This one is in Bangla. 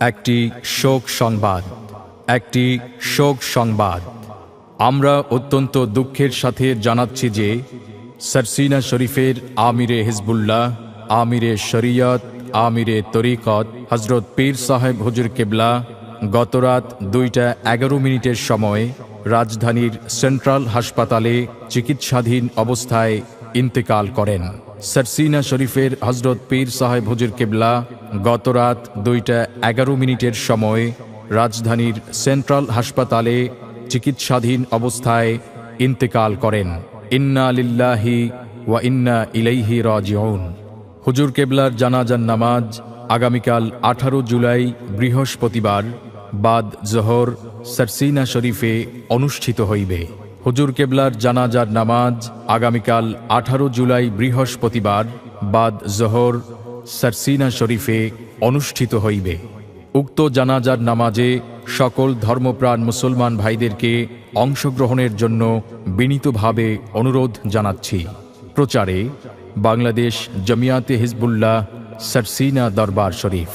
একটি শোক সংবাদ। আমরা অত্যন্ত দুঃখের সাথে জানাচ্ছি যে সরসিনা শরীফের আমিরে হিজবুল্লাহ, আমিরে শরিয়ত, আমিরে তরিকত হজরত পীর সাহেব হুজুর কেবলা গতরাত 2:11 সময় রাজধানীর সেন্ট্রাল হাসপাতালে চিকিৎসাধীন অবস্থায় ইন্তেকাল করেন। সরসিনা শরীফের হজরত পীর সাহেব হুজুর কেবলা গতরাত 2:11 সময় রাজধানীর সেন্ট্রাল হাসপাতালে চিকিৎসাধীন অবস্থায় ইন্তেকাল করেন। ইন্না লিল্লাহি ওয়া ইন্না ইলাইহি রাজিউন। হুজুর কেবলার জানাজার নামাজ আগামীকাল 18 জুলাই বৃহস্পতিবার বাদ জোহর সরসিনা শরীফে অনুষ্ঠিত হইবে। হুজুর কেবলার জানাজার নামাজ আগামীকাল 18 জুলাই বৃহস্পতিবার বাদ জোহর সরসিনা শরীফে অনুষ্ঠিত হইবে। উক্ত জানাজার নামাজে সকল ধর্মপ্রাণ মুসলমান ভাইদেরকে অংশগ্রহণের জন্য বিনীতভাবে অনুরোধ জানাচ্ছি। প্রচারে বাংলাদেশ জমিয়াতে হিজবুল্লাহ, সরসিনা দরবার শরীফ।